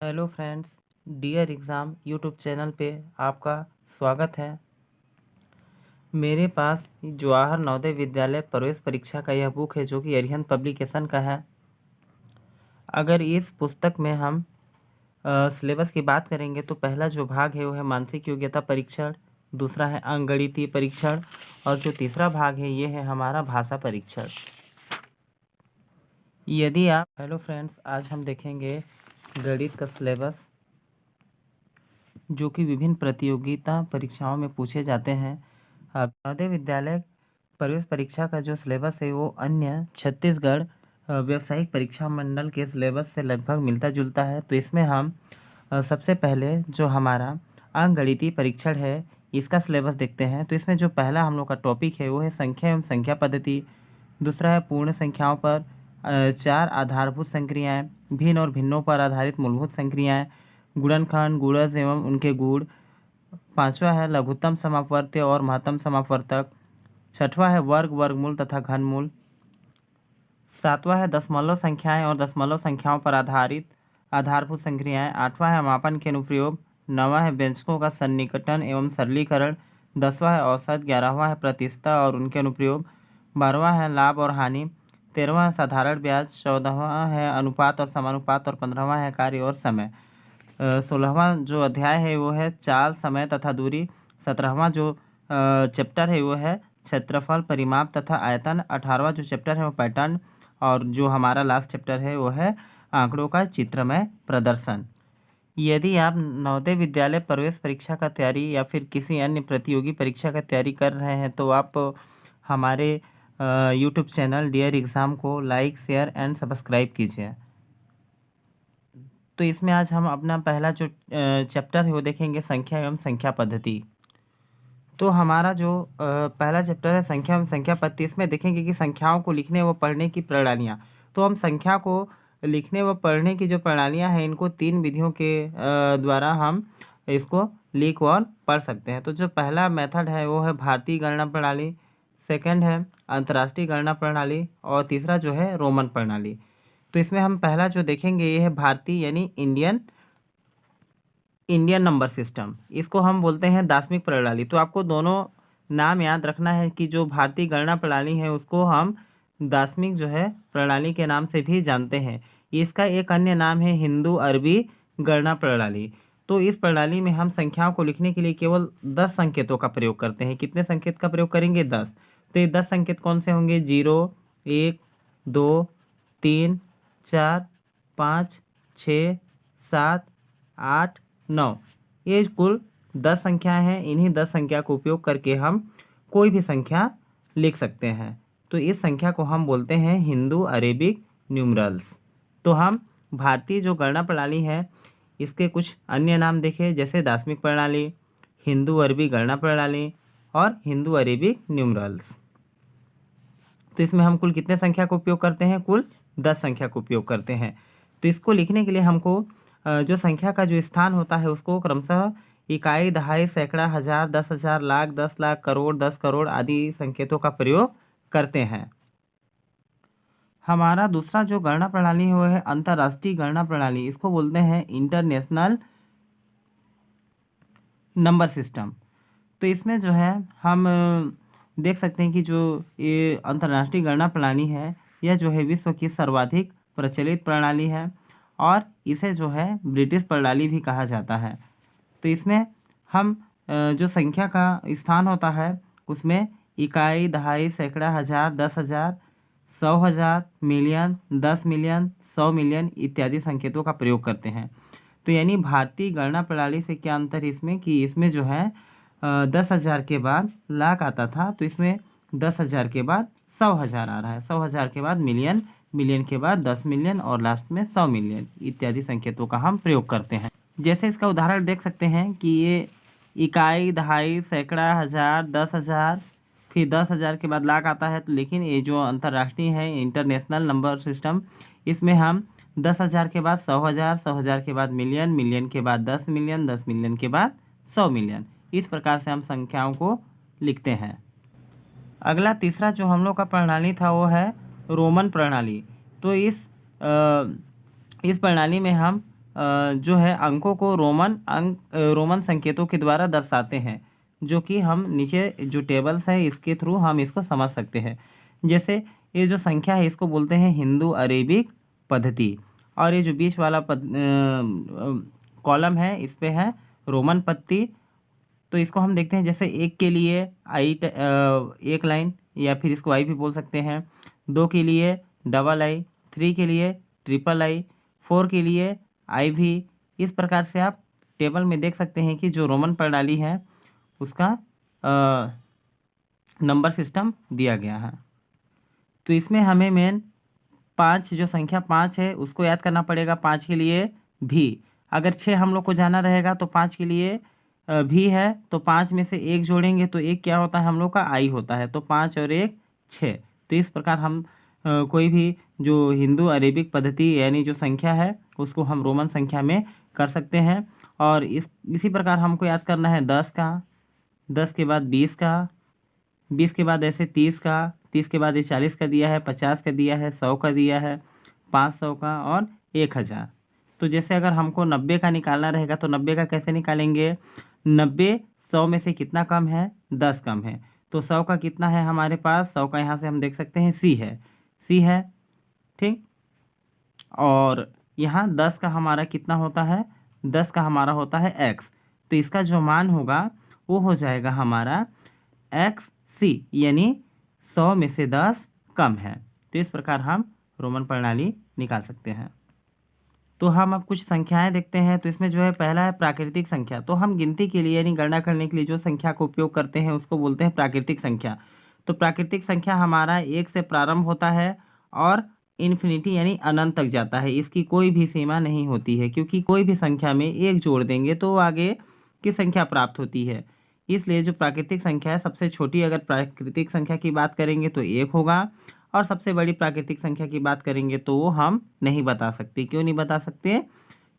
Hello friends, dear exam YouTube channel पे आपका स्वागत है। मेरे पास जवाहर नवोदय विद्यालय प्रवेश परीक्षा का यह बुक है जो कि अरिहंत पब्लिकेशन का है। अगर इस पुस्तक में हम सिलेबस की बात करेंगे तो पहला जो भाग है वो है मानसिक योग्यता परीक्षण, दूसरा है अंकगणितीय परीक्षण और जो तीसरा भाग है ये है हमारा भाषा परीक्षण। यदि आप हेलो फ्रेंड्स, आज हम देखेंगे गणित का सिलेबस जो कि विभिन्न प्रतियोगिता परीक्षाओं में पूछे जाते हैं। नवोदय विद्यालय प्रवेश परीक्षा का जो सिलेबस है वो अन्य छत्तीसगढ़ व्यावसायिक परीक्षा मंडल के सिलेबस से लगभग मिलता जुलता है। तो इसमें हम सबसे पहले जो हमारा अंकगणितीय परीक्षण है इसका सिलेबस देखते हैं। तो इसमें जो पहला हम लोग का टॉपिक है वो है संख्या एवं संख्या पद्धति, दूसरा है पूर्ण संख्याओं पर चार आधारभूत संक्रियाएं, भिन्न और भिन्नों पर आधारित मूलभूत संक्रियाएं, गुणनखंड, गुणज एवं उनके गुण, पांचवा है लघुत्तम समापवर्त्य और महत्तम समापवर्तक, छठवां है वर्ग, वर्गमूल तथा घनमूल, सातवां है दशमलव संख्याएं और दशमलव संख्याओं पर आधारित आधारभूत संक्रियाएं, आठवां है मापन के अनुप्रयोग, नौवां है व्यंजकों का सन्निकटन एवं सरलीकरण, दसवां है औसत, ग्यारहवां है प्रतिशतता और उनके अनुप्रयोग, बारहवां है लाभ और हानि, तेरहवां है साधारण ब्याज, चौदहवां है अनुपात और समानुपात और पंद्रहवां है कार्य और समय। 16वां जो अध्याय है वो है चाल, समय तथा दूरी, 17वां जो चैप्टर है वो है क्षेत्रफल, परिमाप तथा आयतन, 18वां जो चैप्टर है वो पैटर्न और जो हमारा लास्ट चैप्टर है वो है आंकड़ों का चित्रमय प्रदर्शन। यदि आप नवोदय विद्यालय प्रवेश परीक्षा का तैयारी या फिर किसी अन्य प्रतियोगी परीक्षा का तैयारी कर रहे हैं तो आप हमारे यूट्यूब चैनल डियर एग्ज़ाम को लाइक, शेयर एंड सब्सक्राइब कीजिए। तो इसमें आज हम अपना पहला जो चैप्टर है वो देखेंगे संख्या एवं संख्या पद्धति। तो हमारा जो पहला चैप्टर है संख्या एवं संख्या पद्धति, इसमें देखेंगे कि संख्याओं को लिखने व पढ़ने की प्रणालियाँ। तो हम संख्या को लिखने व पढ़ने की जो प्रणालियाँ हैं इनको तीन विधियों के द्वारा हम इसको लिख और पढ़ सकते हैं। तो जो पहला मेथड है वो है भारतीय गणना प्रणाली, सेकंड है अंतर्राष्ट्रीय गणना प्रणाली और तीसरा जो है रोमन प्रणाली। तो इसमें हम पहला जो देखेंगे ये है भारतीय यानी इंडियन नंबर सिस्टम। इसको हम बोलते हैं दार्शनिक प्रणाली। तो आपको दोनों नाम याद रखना है कि जो भारतीय गणना प्रणाली है उसको हम दार्शनिक जो है प्रणाली के नाम से भी जानते हैं। इसका एक अन्य नाम है हिंदू अरबी गणना प्रणाली। तो इस प्रणाली में हम संख्याओं को लिखने के लिए केवल 10 संकेतों का प्रयोग करते हैं। कितने संकेत का प्रयोग करेंगे? 10। तो ये 10 संकेत कौन से होंगे? 0, 1, 2, 3, 4, 5, 6, 7, 8, 9। ये कुल 10 संख्याएं हैं। इन्हीं 10 संख्या का उपयोग करके हम कोई भी संख्या लिख सकते हैं। तो इस संख्या को हम बोलते हैं हिंदू अरेबिक न्यूमरल्स। तो हम भारतीय जो गणना प्रणाली है इसके कुछ अन्य नाम देखें, जैसे दार्शनिक प्रणाली, हिंदू अरबी गणना प्रणाली और हिंदू अरेबिक न्यूमरल्स। तो इसमें हम कुल कितने संख्या का उपयोग करते हैं? कुल 10 संख्या का उपयोग करते हैं। तो इसको लिखने के लिए हमको जो संख्या का जो स्थान होता है उसको क्रमशः इकाई, दहाई, सैकड़ा, हजार, 10,000, लाख, 10 लाख, करोड़, 10 करोड़ आदि संकेतों का प्रयोग करते हैं। हमारा दूसरा जो गणना प्रणाली है वो है अंतर्राष्ट्रीय गणना प्रणाली। इसको बोलते हैं इंटरनेशनल नंबर सिस्टम। तो इसमें जो है हम देख सकते हैं कि जो ये अंतर्राष्ट्रीय गणना प्रणाली है यह जो है विश्व की सर्वाधिक प्रचलित प्रणाली है और इसे जो है ब्रिटिश प्रणाली भी कहा जाता है। तो इसमें हम जो संख्या का स्थान होता है उसमें इकाई, दहाई, सैकड़ा, हजार, 10,000, 100,000, मिलियन, 10 मिलियन, 100 मिलियन इत्यादि संकेतों का प्रयोग करते हैं। तो यानी भारतीय गणना प्रणाली से क्या अंतर है इसमें कि इसमें जो है 10,000 के बाद लाख आता था, तो इसमें 10,000 के बाद 100,000 आ रहा है, 100,000 के बाद मिलियन, मिलियन के बाद 10 मिलियन और लास्ट में 100 मिलियन इत्यादि संकेतों का हम प्रयोग करते हैं। जैसे इसका उदाहरण देख सकते हैं कि ये इकाई, दहाई, सैकड़ा, हजार, 10,000, फिर 10,000 के बाद लाख आता है। तो लेकिन ये जो अंतर्राष्ट्रीय है इंटरनेशनल नंबर सिस्टम, इसमें हम 10,000 के बाद 100,000, 100,000 के बाद मिलियन, मिलियन के बाद 10 मिलियन, 10 मिलियन के बाद 100 मिलियन, इस प्रकार से हम संख्याओं को लिखते हैं। अगला तीसरा जो हम लोग का प्रणाली था वो है रोमन प्रणाली। तो इस प्रणाली में हम जो है अंकों को रोमन संकेतों के द्वारा दर्शाते हैं, जो कि हम नीचे जो टेबल्स है इसके थ्रू हम इसको समझ सकते हैं। जैसे ये जो संख्या है इसको बोलते हैं हिंदू अरेबिक पद्धति, और ये जो बीच वाला कॉलम है इस पे है रोमन पत्ती। तो इसको हम देखते हैं, जैसे एक के लिए एक लाइन, या फिर इसको आई भी बोल सकते हैं। 2 के लिए डबल आई, 3 के लिए ट्रिपल आई, 4 के लिए आई भी। इस प्रकार से आप टेबल में देख सकते हैं कि जो रोमन प्रणाली है उसका नंबर सिस्टम दिया गया है। तो इसमें हमें मेन 5 जो संख्या 5 है उसको याद करना पड़ेगा। 5 के लिए भी, अगर 6 हम लोग को जाना रहेगा तो 5 के लिए भी है, तो 5 में से 1 जोड़ेंगे तो 1 क्या होता है हम लोग का आई होता है, तो 5 और 1 6। तो इस प्रकार हम कोई भी जो हिंदू अरेबिक पद्धति यानी जो संख्या है उसको हम रोमन संख्या में कर सकते हैं। और इसी प्रकार हमको याद करना है 10 का, 10 के बाद 20 का, 20 के बाद ऐसे 30 का, 30 के बाद ये 40 का दिया है, 50 का दिया है, 100 का दिया है, 500 का और 1000। तो जैसे अगर हमको 90 का निकालना रहेगा तो 90 का कैसे निकालेंगे? 90 100 में से कितना कम है? 10 कम है। तो 100 का कितना है हमारे पास? 100 का यहाँ से हम देख सकते हैं सी है, सी है, ठीक। और यहाँ 10 का हमारा कितना होता है? 10 का हमारा होता है एक्स। तो इसका जो मान होगा वो हो जाएगा हमारा एक्स सी, यानी 100 में से 10 कम है। तो इस प्रकार हम रोमन प्रणाली निकाल सकते हैं। तो हम अब कुछ संख्याएं देखते हैं। तो इसमें जो है पहला है प्राकृतिक संख्या। तो हम गिनती के लिए यानी गणना करने के लिए जो संख्या का उपयोग करते हैं उसको बोलते हैं प्राकृतिक संख्या। तो प्राकृतिक संख्या हमारा 1 से प्रारंभ होता है और इन्फिनिटी यानी अनंत तक जाता है। इसकी कोई भी सीमा नहीं होती है, क्योंकि कोई भी संख्या में 1 जोड़ देंगे तो आगे की संख्या प्राप्त होती है। इसलिए जो प्राकृतिक संख्या है, सबसे छोटी अगर प्राकृतिक संख्या की बात करेंगे तो 1 होगा, और सबसे बड़ी प्राकृतिक संख्या की बात करेंगे तो वो हम नहीं बता सकते। क्यों नहीं बता सकते?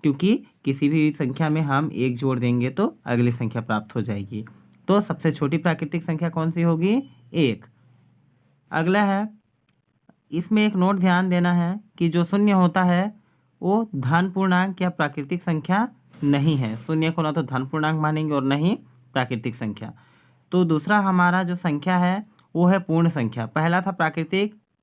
क्योंकि किसी भी संख्या में हम 1 जोड़ देंगे तो अगली संख्या प्राप्त हो जाएगी। तो सबसे छोटी प्राकृतिक संख्या कौन सी होगी? 1। अगला है, इसमें एक नोट ध्यान देना है कि जो शून्य होता है वो धन पूर्णांक या प्राकृतिक संख्या नहीं है। शून्य को ना तो धन पूर्णांक मानेंगे और न ही प्राकृतिक संख्या। तो दूसरा हमारा जो संख्या है वो है पूर्ण संख्या। पहला था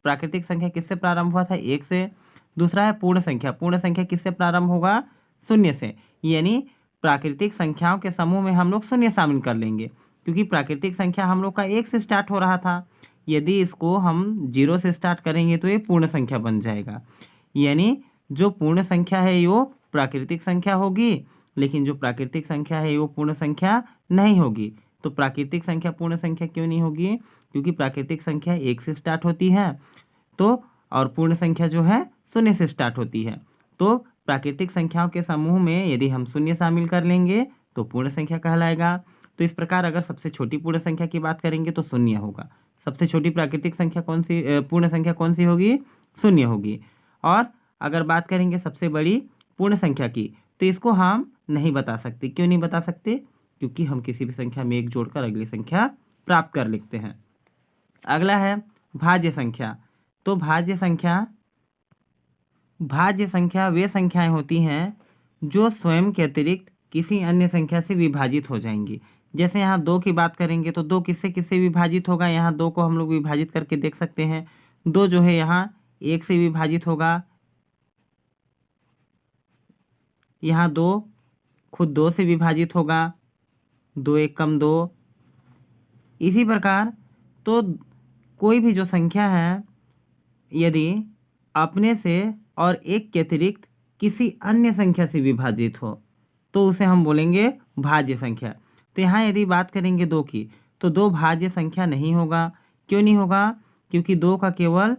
प्राकृतिक संख्या किससे प्रारंभ हुआ था? 1 से। दूसरा है पूर्ण संख्या। पूर्ण संख्या किससे प्रारंभ होगा? शून्य से। यानी प्राकृतिक संख्याओं के समूह में हम लोग शून्य शामिल कर लेंगे, क्योंकि प्राकृतिक संख्या हम लोग का 1 से स्टार्ट हो रहा था। यदि इसको हम 0 से स्टार्ट करेंगे तो ये पूर्ण संख्या बन जाएगा। यानी जो पूर्ण संख्या है वो प्राकृतिक संख्या होगी, लेकिन जो प्राकृतिक संख्या है वो पूर्ण संख्या नहीं होगी। तो प्राकृतिक संख्या पूर्ण संख्या क्यों नहीं होगी? क्योंकि प्राकृतिक संख्या 1 से स्टार्ट होती है, तो और पूर्ण संख्या जो है 0 से स्टार्ट होती है। तो प्राकृतिक संख्याओं के समूह में यदि हम 0 शामिल कर लेंगे तो पूर्ण संख्या कहलाएगा। तो इस प्रकार अगर सबसे छोटी पूर्ण संख्या की बात करेंगे तो 0 होगा। सबसे छोटी प्राकृतिक संख्या कौन सी, पूर्ण संख्या कौन सी होगी? 0 होगी। और अगर बात करेंगे सबसे बड़ी पूर्ण संख्या की, तो इसको हम नहीं बता सकते। क्यों नहीं बता सकते? क्योंकि हम किसी भी संख्या में 1 जोड़कर अगली संख्या प्राप्त कर लेते हैं। अगला है भाज्य संख्या। तो भाज्य संख्या वे संख्याएं होती हैं जो स्वयं के अतिरिक्त किसी अन्य संख्या से विभाजित हो जाएंगी। जैसे यहाँ 2 की बात करेंगे तो 2 किससे किससे विभाजित होगा? यहाँ 2 को हम लोग विभाजित करके देख सकते हैं। 2 जो है यहाँ 1 से विभाजित होगा, यहाँ 2 खुद 2 से विभाजित होगा, 2 1 कम 2। इसी प्रकार तो कोई भी जो संख्या है यदि अपने से और 1 के अतिरिक्त किसी अन्य संख्या से विभाजित हो तो उसे हम बोलेंगे भाज्य संख्या। तो यहाँ यदि बात करेंगे 2 की, तो 2 भाज्य संख्या नहीं होगा। क्यों नहीं होगा? क्योंकि 2 का केवल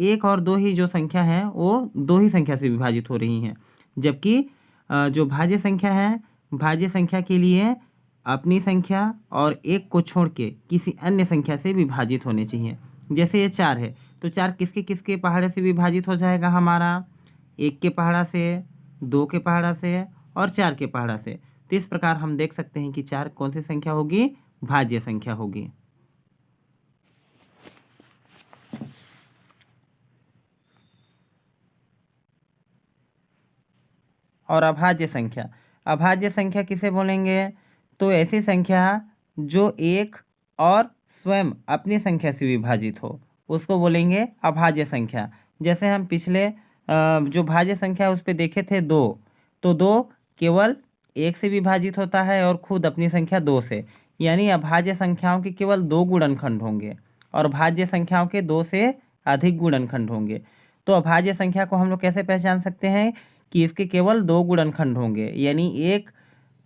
1 और 2 ही जो संख्या है वो 2 ही संख्या से विभाजित हो रही हैं, जबकि जो भाज्य संख्या है, भाज्य संख्या के लिए अपनी संख्या और 1 को छोड़ के किसी अन्य संख्या से विभाजित होने चाहिए। जैसे ये 4 है, तो 4 किसके किसके पहाड़े से विभाजित हो जाएगा हमारा? 1 के पहाड़ा से, 2 के पहाड़ा से और 4 के पहाड़ा से। तो इस प्रकार हम देख सकते हैं कि 4 कौन सी संख्या होगी? भाज्य संख्या होगी। और अभाज्य संख्या। अभाज्य संख्या किसे बोलेंगे? तो ऐसी संख्या जो एक और स्वयं अपनी संख्या से विभाजित हो उसको बोलेंगे अभाज्य संख्या। जैसे हम पिछले जो भाज्य संख्या उस पर देखे थे 2, तो 2 केवल 1 से विभाजित होता है और खुद अपनी संख्या 2 से, यानी अभाज्य संख्याओं के केवल 2 गुणनखंड होंगे और भाज्य संख्याओं के 2 से अधिक गुणनखंड होंगे। तो अभाज्य संख्या को हम लोग कैसे पहचान सकते हैं कि इसके केवल 2 गुणनखंड होंगे, यानी एक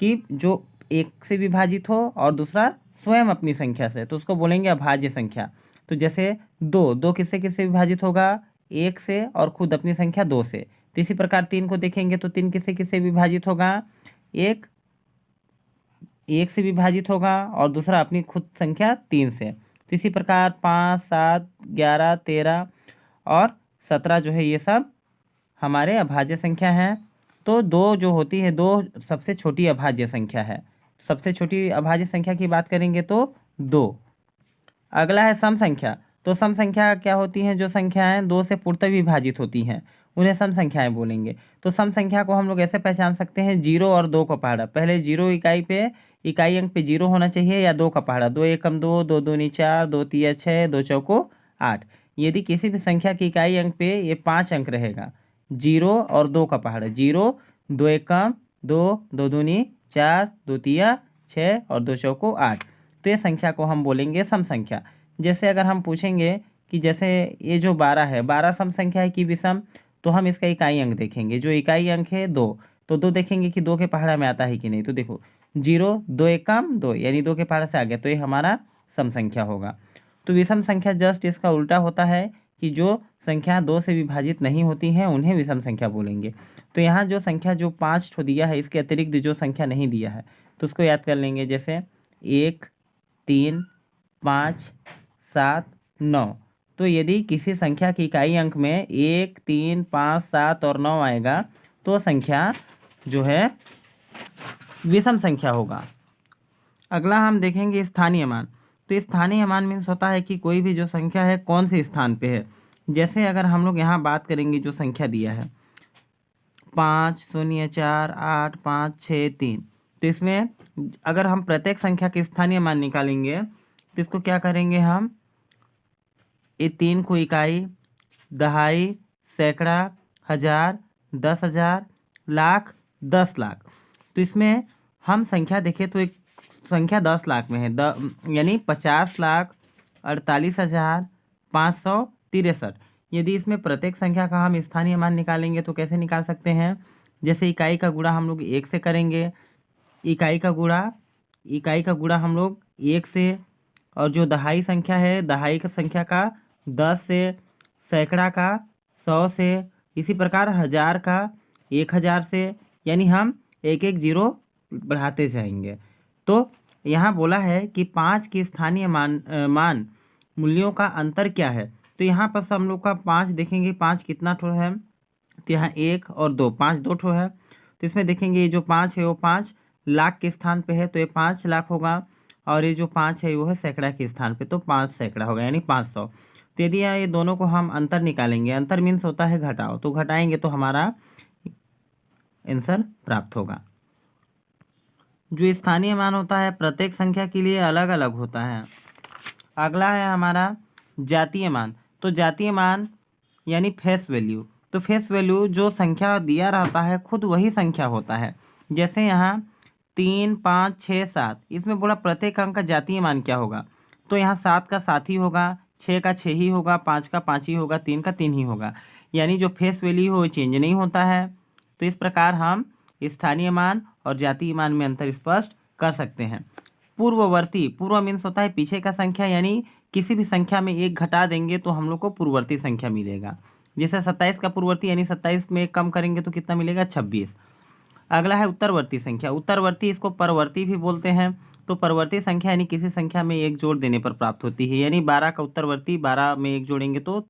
की जो 1 से विभाजित हो और दूसरा स्वयं अपनी संख्या से, तो उसको बोलेंगे अभाज्य संख्या। तो जैसे 2 किससे किससे विभाजित होगा? 1 से और खुद अपनी संख्या 2 से। तो इसी प्रकार 3 को देखेंगे तो 3 किससे किससे विभाजित होगा? 1 से विभाजित होगा और दूसरा अपनी खुद संख्या 3 से। तो इसी प्रकार 5, 7, 11, 13 और 17 जो है ये सब हमारे अभाज्य संख्या हैं। तो 2 जो होती है 2 सबसे छोटी अभाज्य संख्या है। सबसे छोटी अभाज्य संख्या की बात करेंगे तो 2। अगला है सम संख्या। तो सम संख्या क्या होती हैं? जो संख्याएं 2 से पूर्णतः विभाजित होती हैं उन्हें सम संख्याएं बोलेंगे। तो सम संख्या को हम लोग ऐसे पहचान सकते हैं 0 और 2 का पहाड़ा। पहले 0 इकाई अंक पे 0 होना चाहिए या 2 का पहाड़ा। 2 एकम 2, 2 दूनी 4, 2 तिया 6, 2 चौको 8। यदि किसी भी संख्या की इकाई अंक पे ये 5 अंक रहेगा, 0 और 2 का पहाड़ा। 0, 2 एकम 2, 2 दूनी 4, 2 तिया 6 और 2 चौको 8। तो ये संख्या को हम बोलेंगे सम संख्या। जैसे अगर हम पूछेंगे कि जैसे ये जो 12 है, 12 सम संख्या है कि विषम, तो हम इसका इकाई अंक देखेंगे। जो इकाई अंक है 2, तो 2 देखेंगे कि 2 के पहाड़ा में आता है कि नहीं। तो देखो 0, 2 एकम 2, यानी 2 के पहाड़ा से आ गया, तो ये हमारा सम संख्या होगा। तो विषम संख्या जस्ट इसका उल्टा होता है कि जो संख्या 2 से विभाजित नहीं होती हैं उन्हें विषम संख्या बोलेंगे। तो यहाँ जो संख्या जो 5 ठो दिया है इसके अतिरिक्त जो संख्या नहीं दिया है तो उसको याद कर लेंगे। जैसे 1, 3, 5, 7, 9। तो यदि किसी संख्या की इकाई अंक में 1, 3, 5, 7 और 9 आएगा तो संख्या जो है विषम संख्या होगा। अगला हम देखेंगे स्थानीय मान। तो स्थानीय मान मीन्स होता है कि कोई भी जो संख्या है कौन से स्थान पे है। जैसे अगर हम लोग यहाँ बात करेंगे जो संख्या दिया है 5, 0, 4, 8, 5, 6, 3, तो इसमें अगर हम प्रत्येक संख्या के स्थानीय मान निकालेंगे तो इसको क्या करेंगे हम, ये 3 को इकाई, दहाई, सैकड़ा, हजार, 10,000, लाख, 10 लाख। तो इसमें हम संख्या देखें तो एक संख्या 10 लाख में है, यानी 50,48,563। यदि इसमें प्रत्येक संख्या का हम स्थानीय मान निकालेंगे तो कैसे निकाल सकते हैं? जैसे इकाई का गुणा हम लोग 1 से करेंगे, इकाई का गुणा हम लोग 1 से, और जो दहाई संख्या है दहाई का संख्या का 10 से, सैकड़ा का 100 से, इसी प्रकार हजार का 1000 से, यानी हम एक एक जीरो बढ़ाते जाएंगे। तो यहाँ बोला है कि 5 की स्थानीय मान मूल्यों का अंतर क्या है। तो यहाँ पर हम लोग का 5 देखेंगे, 5 कितना ठो है, तो यहाँ 1 और 2, 5 2 ठो है। तो इसमें देखेंगे ये जो 5 है वो 5 लाख के स्थान पे है तो ये 5 लाख होगा, और ये जो 5 है वो है सैकड़ा के स्थान पे, तो 5 सैकड़ा होगा यानी 500। तो यदि ये दोनों को हम अंतर निकालेंगे, अंतर मीन्स होता है घटाओ, तो घटाएंगे तो हमारा आंसर प्राप्त होगा। जो स्थानीय मान होता है प्रत्येक संख्या के लिए अलग अलग होता है। अगला है हमारा जातीय मान। तो जातीय मान यानी फेस वैल्यू। तो फेस वैल्यू जो संख्या दिया रहता है खुद वही संख्या होता है। जैसे यहाँ 3, 5, 6, 7, इसमें बोला प्रत्येक अंक का जातीय मान क्या होगा। तो यहाँ 7 का 7 ही होगा, 6 का 6 ही होगा, 5 का 5 ही होगा, 3 का 3 ही होगा, यानी जो फेस वैल्यू हो वो चेंज नहीं होता है। तो इस प्रकार हम स्थानीय मान और जातीय मान में अंतर स्पष्ट कर सकते हैं। पूर्व मीन्स होता है पीछे का संख्या, यानी किसी भी संख्या में 1 घटा देंगे तो हम लोग को पूर्ववर्ती संख्या मिलेगा। जैसे 27 का पूर्ववर्ती यानी 27 में 1 कम करेंगे तो कितना मिलेगा, 26। अगला है उत्तरवर्ती संख्या। उत्तरवर्ती इसको परवर्ती भी बोलते हैं। तो परवर्ती संख्या यानी किसी संख्या में 1 जोड़ देने पर प्राप्त होती है, यानी 12 का उत्तरवर्ती 12 में 1 जोड़ेंगे तो